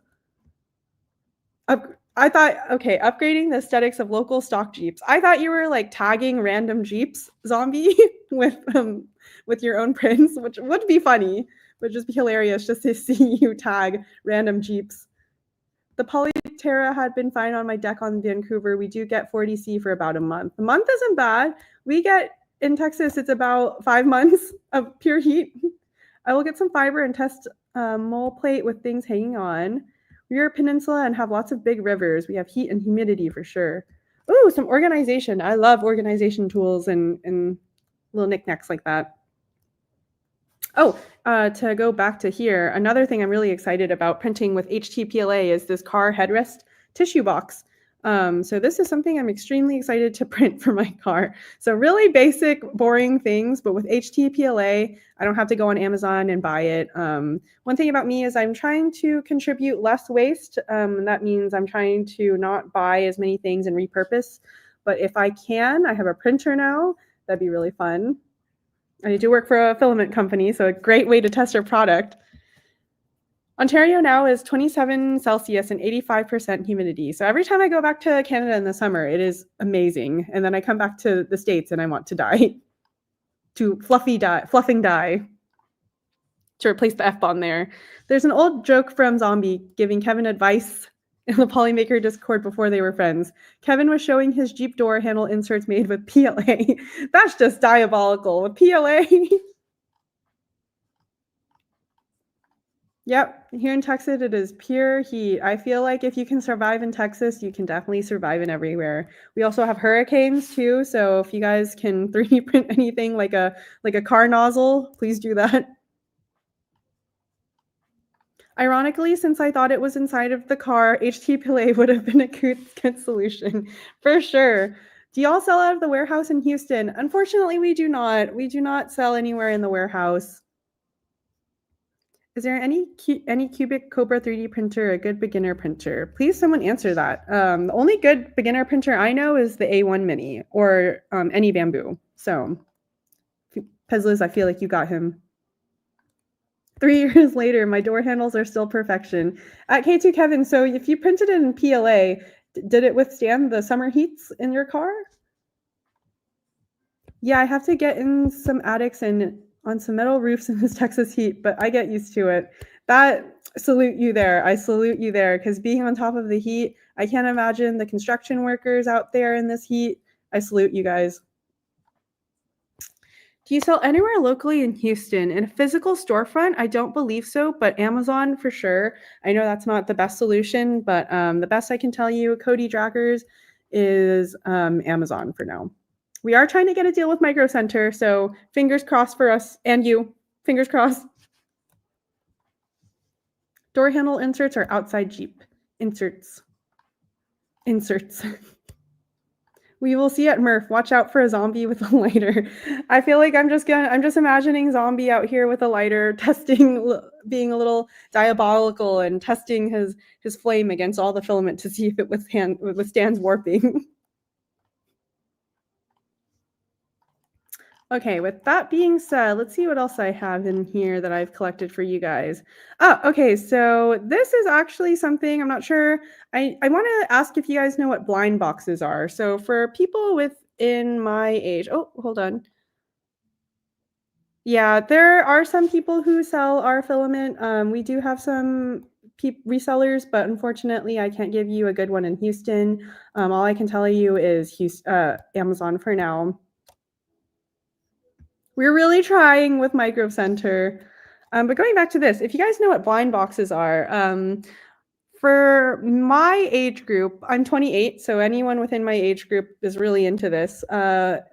I thought, okay, upgrading the aesthetics of local stock Jeeps. I thought you were like tagging random Jeeps, zombie, with your own prints, which would be funny, would just be hilarious just to see you tag random Jeeps. The Polyterra had been fine on my deck on Vancouver. We do get 40C for about a month. A month isn't bad. We get in Texas, it's about 5 months of pure heat. I will get some fiber and test mole plate with things hanging on. We're a peninsula and have lots of big rivers. We have heat and humidity for sure. Ooh, some organization. I love organization tools and little knickknacks like that. Oh, to go back to here, another thing I'm really excited about printing with HTPLA is this car headrest tissue box. So this is something I'm extremely excited to print for my car. So really basic, boring things, but with HTPLA, I don't have to go on Amazon and buy it. One thing about me is I'm trying to contribute less waste. And that means I'm trying to not buy as many things and repurpose. But if I can, I have a printer now. That'd be really fun. I do work for a filament company, so a great way to test our product. Ontario now is 27 Celsius and 85% humidity. So every time I go back to Canada in the summer, it is amazing. And then I come back to the States and I want to die. To fluffing die. To replace the F-bomb there. There's an old joke from Zombie giving Kevin advice in the Polymaker Discord before they were friends. Kevin was showing his Jeep door handle inserts made with PLA. That's just diabolical. With PLA. Yep, here in Texas, it is pure heat. I feel like if you can survive in Texas, you can definitely survive in everywhere. We also have hurricanes too, so if you guys can 3D print anything like a car nozzle, please do that. Ironically, since I thought it was inside of the car, HTPLA would have been a good solution, for sure. Do y'all sell out of the warehouse in Houston? Unfortunately, we do not. We do not sell anywhere in the warehouse. Is there any Cubic Cobra 3D printer a good beginner printer? Please, someone answer that. The only good beginner printer I know is the A1 Mini or any Bamboo. So, Pezlis, I feel like you got him. 3 years later, my door handles are still perfection. At K2 Kevin, so if you printed it in PLA, did it withstand the summer heats in your car? Yeah, I have to get in some attics and on some metal roofs in this Texas heat, but I get used to it. Salute you there. I salute you there because being on top of the heat, I can't imagine the construction workers out there in this heat. I salute you guys. Do you sell anywhere locally in Houston? In a physical storefront? I don't believe so, but Amazon for sure. I know that's not the best solution, but the best I can tell you, Cody Draggers, is Amazon for now. We are trying to get a deal with Micro Center, so fingers crossed for us and you. Fingers crossed. Door handle inserts or outside Jeep inserts. Inserts. We will see at Murph. Watch out for a zombie with a lighter. I feel like I'm just imagining zombie out here with a lighter, testing, being a little diabolical and testing his flame against all the filament to see if it withstands warping. Okay, with that being said, let's see what else I have in here that I've collected for you guys. Oh, okay, so this is actually something I'm not sure. I want to ask if you guys know what blind boxes are. So for people within my age, oh, hold on. Yeah, there are some people who sell our filament. We do have some resellers, but unfortunately, I can't give you a good one in Houston. All I can tell you is Amazon for now. We're really trying with Micro Center. But going back to this, if you guys know what blind boxes are, for my age group, I'm 28, so anyone within my age group is really into this. We're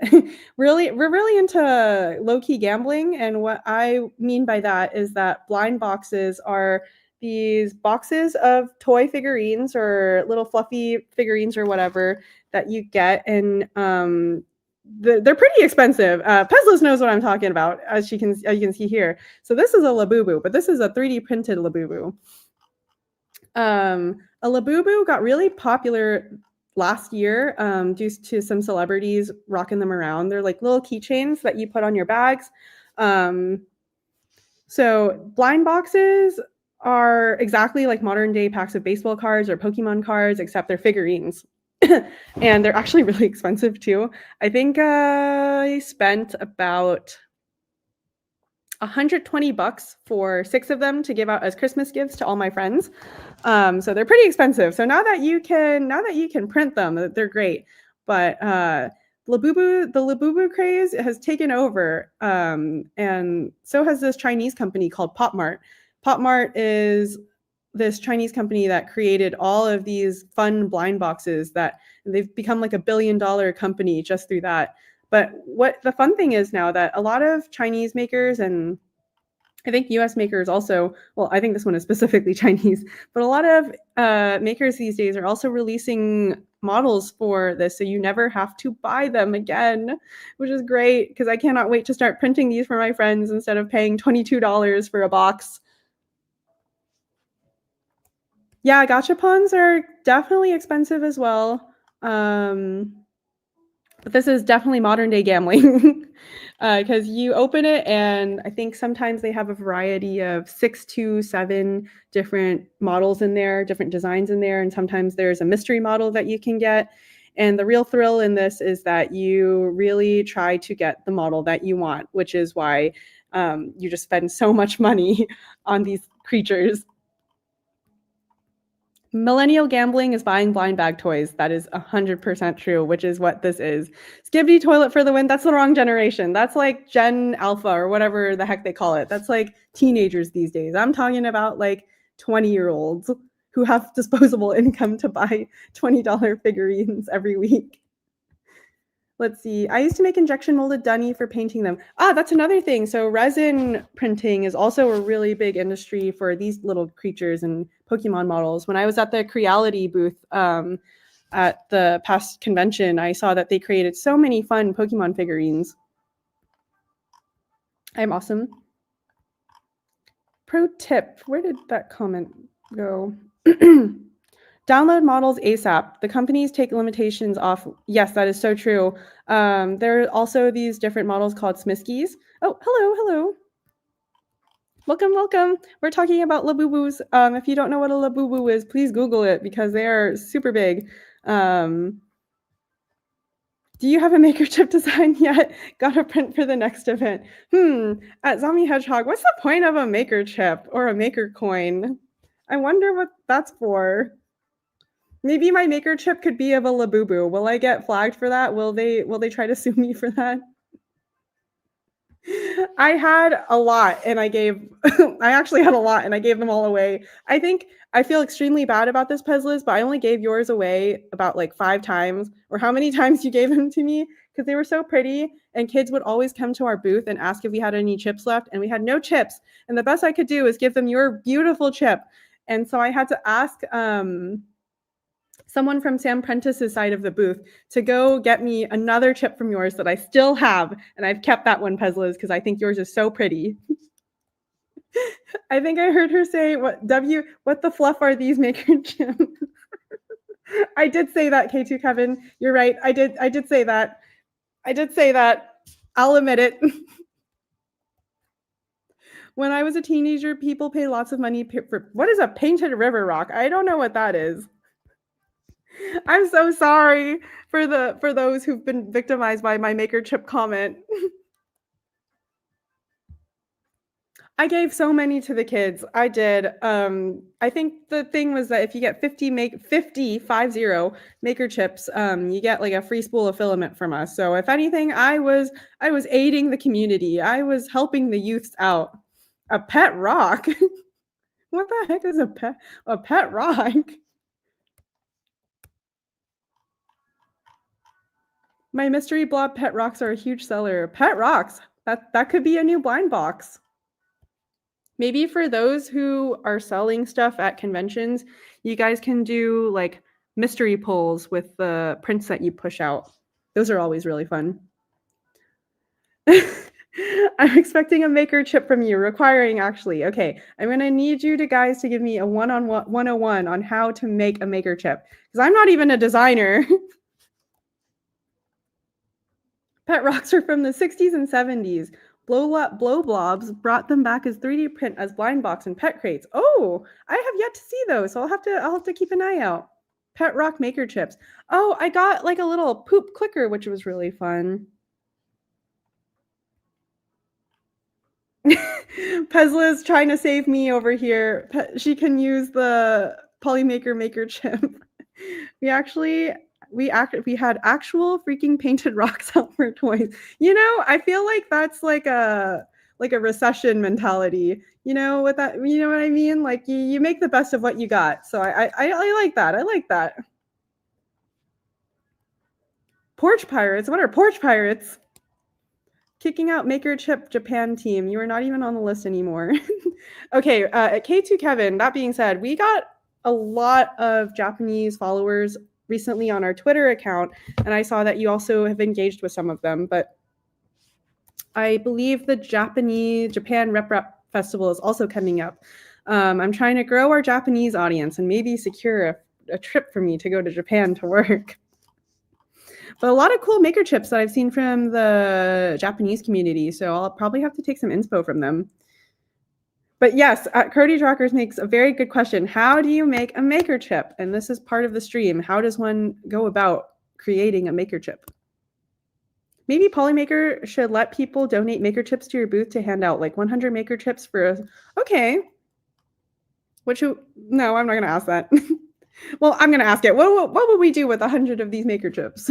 really into low-key gambling, and what I mean by that is that blind boxes are these boxes of toy figurines or little fluffy figurines or whatever that you get, and they're pretty expensive. Pezlos knows what I'm talking about, as you can see here. So this is a Labubu, but this is a 3D printed Labubu. A Labubu got really popular last year due to some celebrities rocking them around. They're like little keychains that you put on your bags. So blind boxes are exactly like modern day packs of baseball cards or Pokemon cards, except they're figurines. And they're actually really expensive too. I think I spent about $120 for 6 of them to give out as Christmas gifts to all my friends. So they're pretty expensive. So now that you can print them, they're great. But the Labubu craze has taken over, and so has this Chinese company called PopMart. PopMart is this Chinese company that created all of these fun blind boxes that they've become like $1 billion company just through that. But what the fun thing is now that a lot of Chinese makers, and I think US makers also, well, I think this one is specifically Chinese, but a lot of makers these days are also releasing models for this, so you never have to buy them again, which is great because I cannot wait to start printing these for my friends instead of paying $22 for a box. Yeah, gachapons are definitely expensive as well. But this is definitely modern day gambling because you open it and I think sometimes they have a variety of 6 to 7 different models in there, different designs in there, and sometimes there's a mystery model that you can get. And the real thrill in this is that you really try to get the model that you want, which is why you just spend so much money on these creatures. Millennial gambling is buying blind bag toys. That is 100% true, which is what this is. Skibidi toilet for the win. That's the wrong generation. That's like Gen Alpha or whatever the heck they call it. That's like teenagers these days. I'm talking about like 20-year-olds who have disposable income to buy $20 figurines every week. Let's see. I used to make injection molded dunny for painting them. That's another thing. So resin printing is also a really big industry for these little creatures and Pokemon models. When I was at the Creality booth at the past convention, I saw that they created so many fun Pokemon figurines. I'm awesome. Pro tip. Where did that comment go? Download models ASAP. The companies take limitations off. Yes, that is so true. There are also these different models called Smiskies. Oh, hello. Welcome. We're talking about Labubus. If you don't know what a Labubu is, please Google it because they are super big. Do you have a maker chip design yet? Got a print for the next event. At Zombie Hedgehog, what's the point of a maker chip or a maker coin? I wonder what that's for. Maybe my maker chip could be of a Labubu. Will I get flagged for that? Will they try to sue me for that? I had a lot and I actually had a lot and I gave them all away. I feel extremely bad about this, Pezlis, but I only gave yours away about like 5 times, or how many times you gave them to me, because they were so pretty and kids would always come to our booth and ask if we had any chips left, and we had no chips. And the best I could do is give them your beautiful chip. And so I had to ask someone from Sam Prentice's side of the booth to go get me another chip from yours that I still have. And I've kept that one, Pezlis, because I think yours is so pretty. I think I heard her say, what the fluff are these, Maker Jim? I did say that, K2 Kevin. You're right. I did say that. I'll admit it. When I was a teenager, people pay lots of money for, what is a painted river rock? I don't know what that is. I'm so sorry for those who've been victimized by my Maker Chip comment. I gave so many to the kids. I did. I think the thing was that if you get 50 Maker Chips, you get like a free spool of filament from us. So if anything, I was aiding the community. I was helping the youths out. A pet rock? What the heck is a pet rock? My mystery blob pet rocks are a huge seller. Pet rocks. That could be a new blind box. Maybe for those who are selling stuff at conventions, you guys can do like mystery pulls with the prints that you push out. Those are always really fun. I'm expecting a maker chip from you, requiring actually. Okay, I'm going to need you guys to give me a one-on-one 101 on how to make a maker chip, because I'm not even a designer. Pet rocks are from the 60s and 70s. Blow blobs brought them back as 3D print as blind box and pet crates. Oh, I have yet to see those, so I'll have to keep an eye out. Pet rock maker chips. Oh, I got like a little poop clicker, which was really fun. Pezla's trying to save me over here. She can use the Polymaker maker chip. We had actual freaking painted rocks out for toys. You know, I feel like that's like a recession mentality. You know what I mean? Like you make the best of what you got. So I like that. I like that. Porch pirates. What are porch pirates? Kicking out Maker Chip Japan team. You are not even on the list anymore. Okay, K2 Kevin, that being said, we got a lot of Japanese followers recently on our Twitter account, and I saw that you also have engaged with some of them, but I believe the Japan Rep Festival is also coming up. I'm trying to grow our Japanese audience and maybe secure a trip for me to go to Japan to work. But a lot of cool maker chips that I've seen from the Japanese community, so I'll probably have to take some inspo from them. But yes, Cody Rockers makes a very good question. How do you make a maker chip? And this is part of the stream. How does one go about creating a maker chip? Maybe Polymaker should let people donate maker chips to your booth to hand out, like 100 maker chips for okay. No, I'm not going to ask that. Well, I'm going to ask it. What would we do with 100 of these maker chips?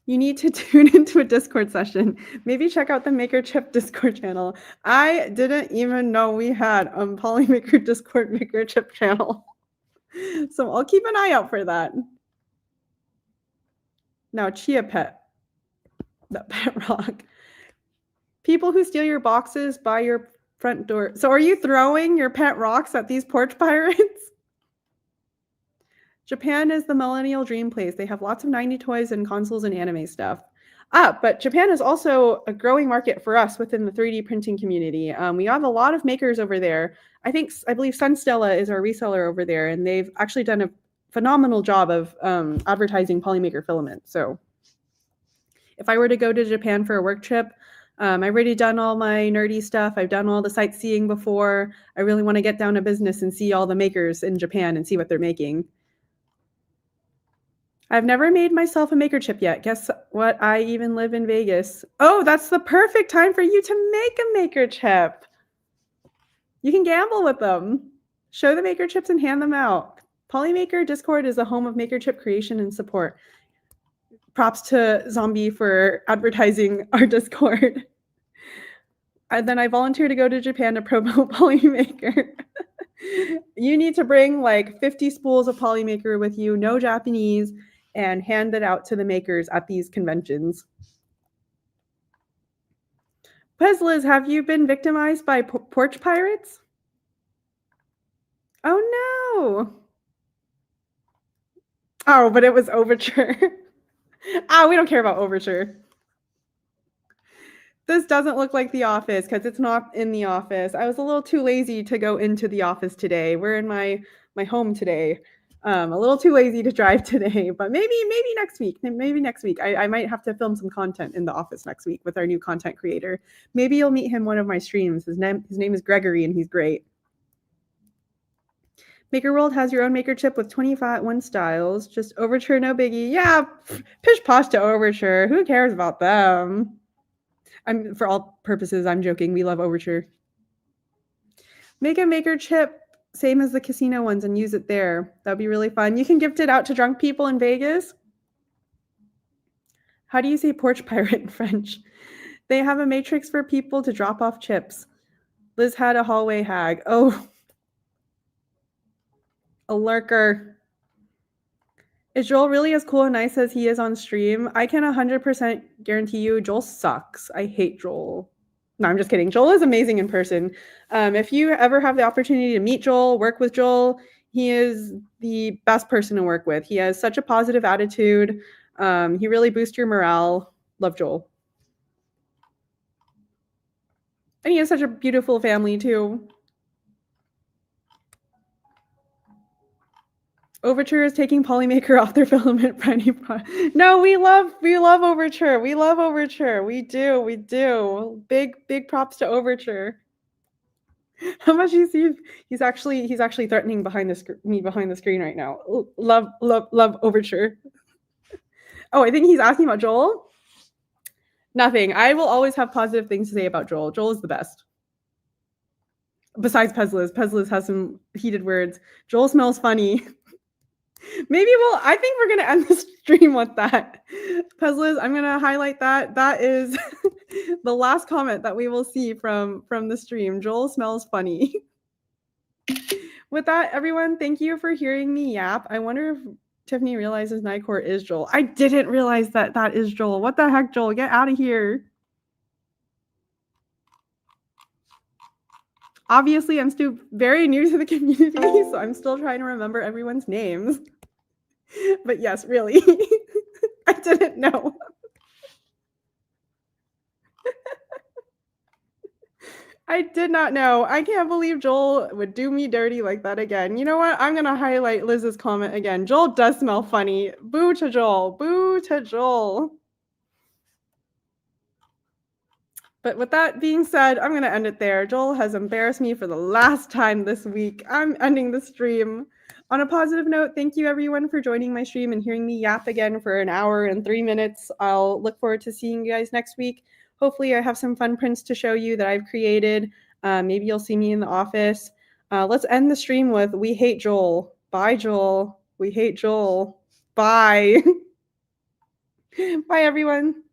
You need to tune into a Discord session. Maybe check out the Maker Chip Discord channel. I didn't even know we had a Polymaker Discord Maker Chip channel. So I'll keep an eye out for that. Now, Chia Pet. That pet rock. People who steal your boxes by your front door. So are you throwing your pet rocks at these porch pirates? Japan is the millennial dream place. They have lots of 90 toys and consoles and anime stuff. But Japan is also a growing market for us within the 3D printing community. We have a lot of makers over there. I believe Sunstella is our reseller over there, and they've actually done a phenomenal job of advertising Polymaker filament. So if I were to go to Japan for a work trip, I've already done all my nerdy stuff. I've done all the sightseeing before. I really want to get down to business and see all the makers in Japan and see what they're making. I've never made myself a maker chip yet. Guess what? I even live in Vegas. Oh, that's the perfect time for you to make a maker chip. You can gamble with them. Show the maker chips and hand them out. Polymaker Discord is the home of maker chip creation and support. props to Zombie for advertising our Discord. And then I volunteer to go to Japan to promote Polymaker. You need to bring like 50 spools of Polymaker with you, no Japanese, and hand it out to the makers at these conventions. Pezliz, have you been victimized by porch pirates? Oh no. Oh, but it was Overture. We don't care about Overture. This doesn't look like the office because it's not in the office. I was a little too lazy to go into the office today. We're in my home today. A little too lazy to drive today, but maybe next week. Maybe next week. I might have to film some content in the office next week with our new content creator. Maybe you'll meet him one of my streams. His name is Gregory, and he's great. MakerWorld has your own maker chip with 21 styles. Just Overture, no biggie. Yeah, pish posh to Overture. Who cares about them? For all purposes, I'm joking. We love Overture. Make a maker chip, same as the casino ones, and use it there. That'd be really fun. You can gift it out to drunk people in Vegas. How do you say porch pirate in French? They have a matrix for people to drop off chips. Liz had a hallway hag. Oh, a lurker. Is Joel really as cool and nice as he is on stream? I can 100% guarantee you Joel sucks. I hate Joel. No, I'm just kidding. Joel is amazing in person. If you ever have the opportunity to meet Joel, work with Joel, he is the best person to work with. He has such a positive attitude. He really boosts your morale. Love Joel. And he has such a beautiful family too. Overture is taking Polymaker off their filament Friday. No, we love Overture. We love Overture. We do. Big props to Overture. How much you see? He's actually threatening me behind the screen right now. Love Overture. Oh, I think he's asking about Joel. Nothing. I will always have positive things to say about Joel. Joel is the best. Besides Pezliz. Pezliz has some heated words. Joel smells funny. I think we're going to end the stream with that. Pezliz, I'm going to highlight that. That is the last comment that we will see from the stream. Joel smells funny. With that, everyone, thank you for hearing me yap. I wonder if Tiffany realizes Nycor is Joel. I didn't realize that is Joel. What the heck, Joel? Get out of here. Obviously, I'm still very new to the community, so I'm still trying to remember everyone's names. But yes, really, I didn't know. I did not know. I can't believe Joel would do me dirty like that again. You know what? I'm going to highlight Liz's comment again. Joel does smell funny. Boo to Joel. Boo to Joel. But with that being said, I'm going to end it there. Joel has embarrassed me for the last time this week. I'm ending the stream. On a positive note, thank you everyone for joining my stream and hearing me yap again for an hour and 3 minutes. I'll look forward to seeing you guys next week. Hopefully I have some fun prints to show you that I've created. Maybe you'll see me in the office. Let's end the stream with "We hate Joel." Bye, Joel. We hate Joel. Bye. Bye, everyone.